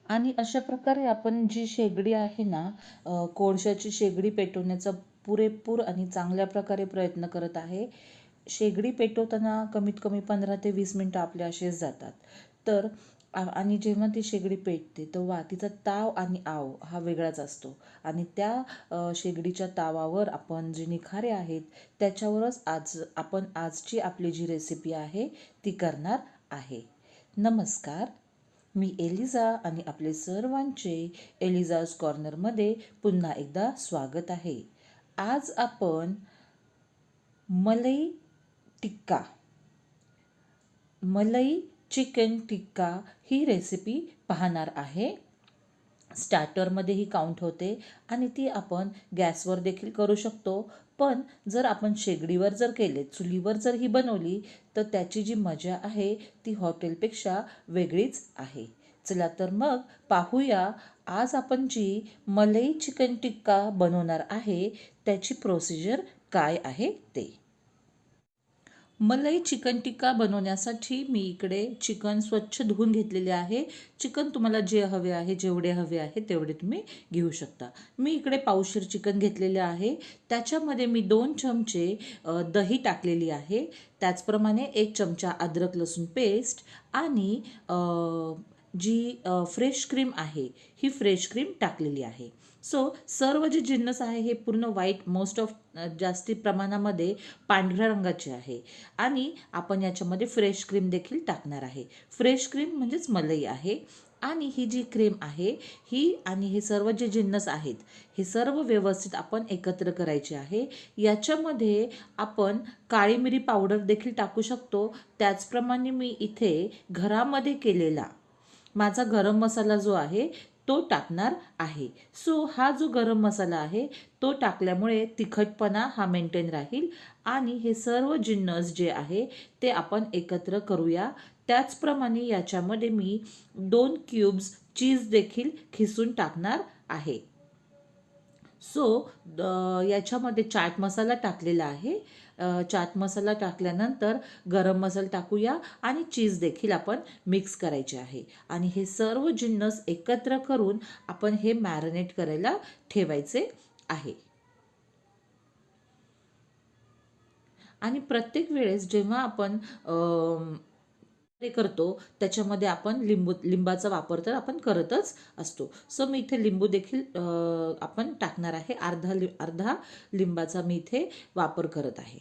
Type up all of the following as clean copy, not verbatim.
आणि अशा प्रकारे आपण जी शेगडी आहे ना, कोळशाची शेगडी पेटवण्याचा पुरेपूर आणि चांगल्या प्रकारे प्रयत्न करत आहे. शेगडी पेटवताना कमीत कमी 15 ते 20 मिनटं आपले असेच जातात. तर आणि जेव्हा ती शेगडी पेटते तेव्हा तिचा ताव आणि आव हा वेगळाच असतो. आणि त्या शेगडीच्या तावावर आपण जे निखारे आहेत त्याच्यावरच आपण आजची आपली जी रेसिपी आहे ती करणार आहे. नमस्कार, मी एलिझा आणि आपले सर्वांचे एलिझाज कॉर्नरमध्ये पुन्हा एकदा स्वागत आहे. आज आपण मलाई टिक्का, मलाई चिकन टिक्का ही रेसिपी पाहणार आहे. स्टार्टरमध्येही काउंट होते आणि ती आपण गॅसवर देखील करू शकतो. पण जर आपण शेगडीवर जर केले, चुलीवर जर ही बनवली तर त्याची जी मजा आहे ती हॉटेलपेक्षा वेगळीच आहे. चला तर मग पाहूया आज आपण जी मलाई चिकन टिक्का बनवणार आहे त्याची प्रोसिजर काय आहे ते. मलाई चिकन टिक्का बनवण्यासाठी मी इकडे चिकन स्वच्छ धुवून घेतलेले आहे. चिकन तुम्हाला जे हवे आहे, जेवढे हवे आहे तेवढे तुम्ही घेऊ शकता. मी इकडे पावशेर चिकन घेतलेले आहे. त्याच्यामध्ये मी 2 चमचे दही टाकलेली आहे. त्याचप्रमाणे 1 चमचा अद्रक लसूण पेस्ट आणि जी फ्रेश क्रीम आहे ही फ्रेश क्रीम टाकलेली आहे. सो सर्व जे जिन्नस आहे हे पूर्ण व्हाईट, मोस्ट ऑफ जास्ती प्रमाणामध्ये पांढऱ्या रंगाचे आहे. आणि आपण याच्यामध्ये फ्रेश क्रीम देखील टाकणार आहे. फ्रेश क्रीम म्हणजेच मलाई आहे. आणि ही जी क्रीम आहे ही आणि हे सर्व जे जिन्नस आहेत हे सर्व व्यवस्थित आपण एकत्र करायचे आहे. याच्यामध्ये आपण काळी मिरी पावडर देखील टाकू शकतो. त्याचप्रमाणे मी इथे घरामध्ये केलेला माझा गरम मसाला जो आहे तो टाकणार आहे. सो हा जो गरम मसाला आहे तो टाकल्यामुळे तिखटपणा हा मेंटेन राहील. आणि हे सर्व जिन्नस जे आहे ते आपण एकत्र करूया. त्याचप्रमाणे याच्यामध्ये मी 2 क्यूब्स चीज देखील खिसून टाकणार आहे. सो याच्यामध्ये चाट मसाला टाकलेला आहे. चाट मसाला टाकल्यानंतर गरम मसाला टाकूया आणि चीज देखील आपण मिक्स करायचे आहे. आणि हे सर्व जिन्नस एकत्र करून आपण हे मॅरिनेट करायला ठेवायचे आहे. आणि प्रत्येक वेळेस जेव्हा आपण ते करतो त्याच्यामध्ये आपण लिंबाचा वापर तर आपण करतच असतो. सो मी इथे लिंबू देखील आपण टाकणार आहे. अर्धा लिंबाचा मी इथे वापर करत आहे.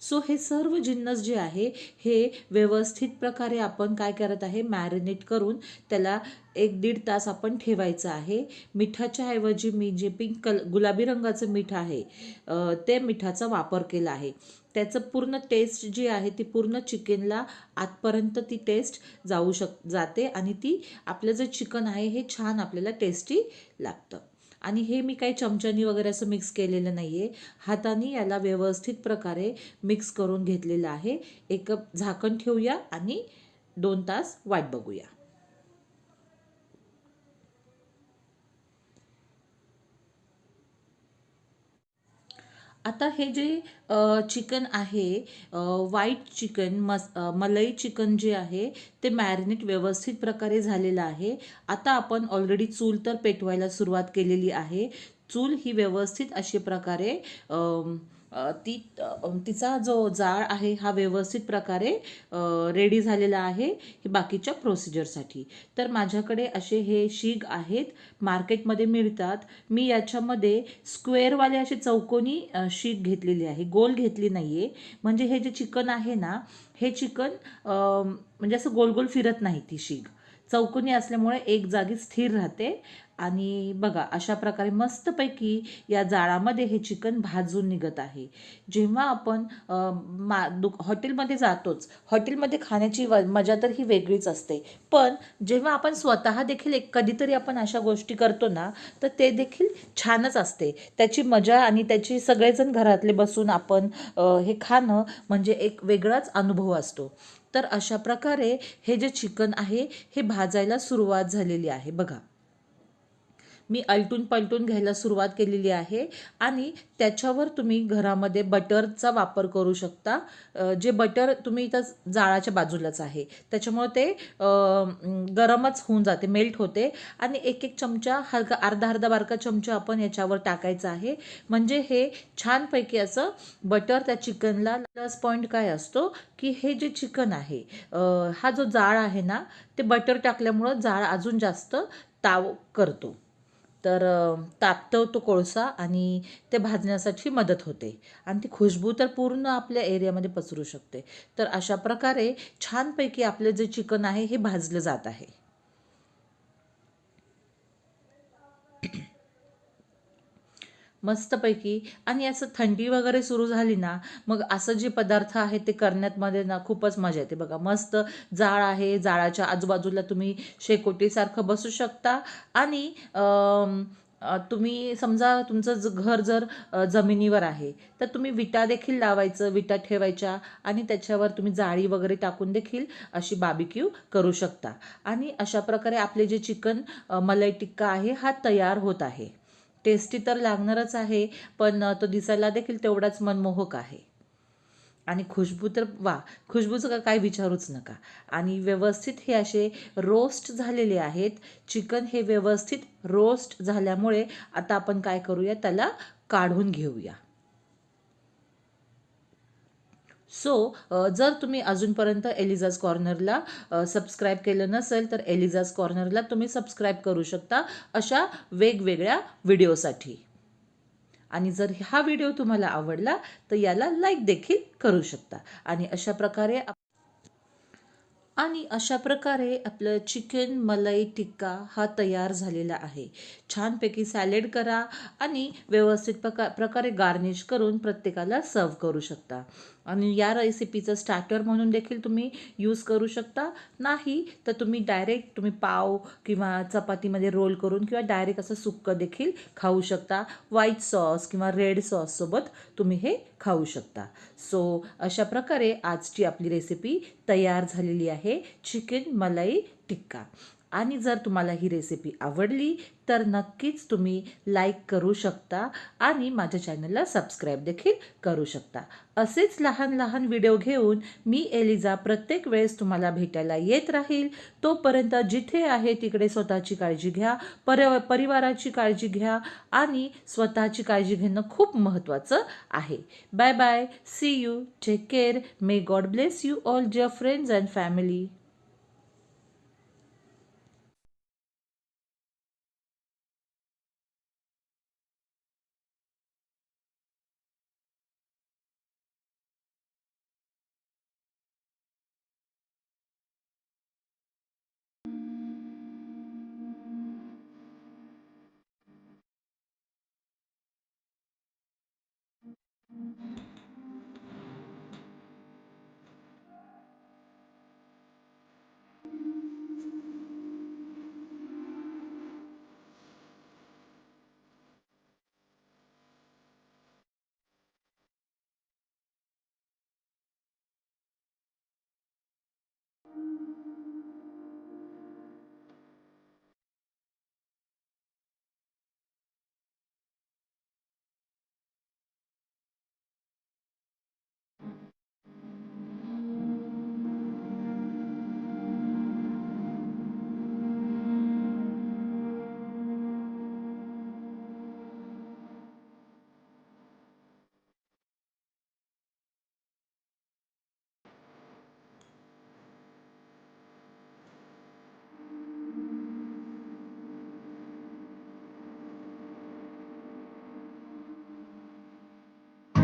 सो हे सर्व जिन्नस जे आहे हे व्यवस्थित प्रकारे आपण काय करत आहे, मॅरिनेट करून त्याला 1-1.5 तास आपण ठेवायचं आहे. मिठाच्या ऐवजी मी जे गुलाबी रंगाचं मीठ आहे ते मिठाचा वापर केला आहे. त्याचं पूर्ण टेस्ट जी आहे ती पूर्ण चिकनला आतपर्यंत ती टेस्ट जाते आणि ती आपलं जे चिकन आहे हे छान आपल्याला टेस्टी लागतं. आणि हे मी काही चमच्यानी वगैरे असं मिक्स केलेलं नाही आहे. हाताने याला व्यवस्थित प्रकारे मिक्स करून घेतलेलं आहे. एक झाकण ठेवूया आणि 2 तास वाट बघूया. आता हे जे चिकन आहे, व्हाईट चिकन मलाई चिकन जे आहे ते मॅरिनेट व्यवस्थित प्रकारे झालेलं आहे. आता आपण ऑलरेडी चूल तर पेटवायला सुरुवात केलेली आहे. चूल ही व्यवस्थित अशी प्रकारे तिचा जो जाळ आहे हा व्यवस्थित प्रकारे रेडी झालेला आहे ही बाकीच्या प्रोसिजरसाठी. तर माझ्याकडे असे हे शीग आहेत, मार्केटमध्ये मिळतात. मी याच्यामध्ये स्क्वेअरवाले असे चौकोनी शीग घेतलेली आहे, गोल घेतली नाही आहे. म्हणजे हे जे चिकन आहे ना, हे चिकन म्हणजे असं गोल गोल फिरत नाही ती शीग, चौकोनी असल्यामुळे एक जागी स्थिर राहते. आणि बघा अशा प्रकारे मस्तपैकी या जाळामध्ये हे चिकन भाजून निघत आहे. जेव्हा आपण हॉटेलमध्ये जातोच, हॉटेलमध्ये खाण्याची मजा तर ही वेगळीच असते. पण जेव्हा आपण स्वतः देखील कधीतरी आपण अशा गोष्टी करतो ना, तर ते देखील छानच असते. त्याची मजा आणि त्याची सगळेजण घरातले बसून आपण हे खाणं म्हणजे एक वेगळाच अनुभव असतो. तर अशा प्रकारे हे जे चिकन आहे हे भाजायला सुरुवात झालेली आहे बघा. मी आलटून पलटून घ्यायला सुरुवात केलेली आहे आणि त्याच्यावर तुम्ही घरामध्ये बटरचा वापर करू शकता. जे बटर तुम्ही इथं जाळाच्या बाजूलाच आहे, त्याच्यामुळे ते गरमच होऊन जाते, मेल्ट होते. आणि एक एक चमचा हलका अर्धा अर्धा बारका चमचा आपण याच्यावर टाकायचा आहे. म्हणजे हे छानपैकी असं बटर त्या चिकनला. प्लस पॉईंट काय असतो की हे जे चिकन आहे, हा जो जाळ आहे ना, ते बटर टाकल्यामुळं जाळ अजून जास्त ताव करतो. तर तापतो तो कोळसा आणि ते भाजण्यासाठी मदत होते आणि ती खुशबू तर पूर्ण आपल्या एरियामध्ये पसरू शकते. तर अशा प्रकारे छानपैकी आपले जे चिकन आहे हे भाजलं जात आहे. मस्तपैकी. आणि असं थंडी वगैरे सुरू झाली ना, मग असं जे पदार्थ आहेत ते करण्यात मध्ये ना खूपच मजा येते बघा. मस्त जाळ आहे, जाळाच्या आजूबाजूला तुम्ही शेकोटीसारखं बसू शकता. आणि तुम्ही समजा तुमचं घर जर जमिनीवर आहे, तर तुम्ही विटा देखील लावायचं, विटा ठेवायच्या आणि त्याच्यावर तुम्ही जाळी वगैरे टाकून देखील अशी बार्बेक्यू करू शकता. आणि अशा प्रकारे आपले जे चिकन मलाई टिक्का आहे हा तयार होत आहे. टेस्टी तर लागणारच आहे, पण तो दिसायला देखील तेवढाच मनमोहक आहे. आणि खुशबू तर वा, खुशबूचं काय विचारूच नका. आणि व्यवस्थित हे असे रोस्ट झालेले आहेत. चिकन हे व्यवस्थित रोस्ट झाल्यामुळे आता आपण काय करूया, त्याला काढून घेऊया. सो जर तुम्ही अजूनपर्यंत एलिझाज कॉर्नरला सबस्क्राईब केलं नसेल, तर एलिझाज कॉर्नरला तुम्ही सबस्क्राईब करू शकता अशा वेगवेगळ्या व्हिडिओसाठी. आणि जर हा व्हिडिओ तुम्हाला आवडला तर याला लाईक देखील करू शकता. आणि अशा प्रकारे आपलं चिकन मलाई टिक्का हा तयार झालेला आहे. छानपैकी सॅलेड करा आणि व्यवस्थित प्रकारे गार्निश करून प्रत्येकाला सर्व करू शकता. आणि या रेसिपीचं स्टार्टर म्हणून देखील तुम्ही यूज करू शकता. नाही तर तुम्ही पाव किंवा चपातीमध्ये रोल करून किंवा डायरेक्ट असं सुक्कं देखील खाऊ शकता. व्हाईट सॉस किंवा रेड सॉससोबत तुम्ही हे खाऊ शकता. सो अशा प्रकारे आजची आपली रेसिपी तयार झालेली आहे, चिकन मलाई टिक्का. आणि जर तुम्हाला ही रेसिपी आवडली तर नक्कीच तुम्ही लाईक करू शकता आणि माझ्या चॅनलला सबस्क्राईब देखील करू शकता. असेच लहान लहान व्हिडिओ घेऊन मी एलिझा प्रत्येक वेळेस तुम्हाला भेटायला येत राहील. तोपर्यंत जिथे आहे तिकडे स्वतःची काळजी घ्या, परिवाराची काळजी घ्या आणि स्वतःची काळजी घेणं खूप महत्त्वाचं आहे. Bye bye, see you, take care, may God bless you all dear friends and family.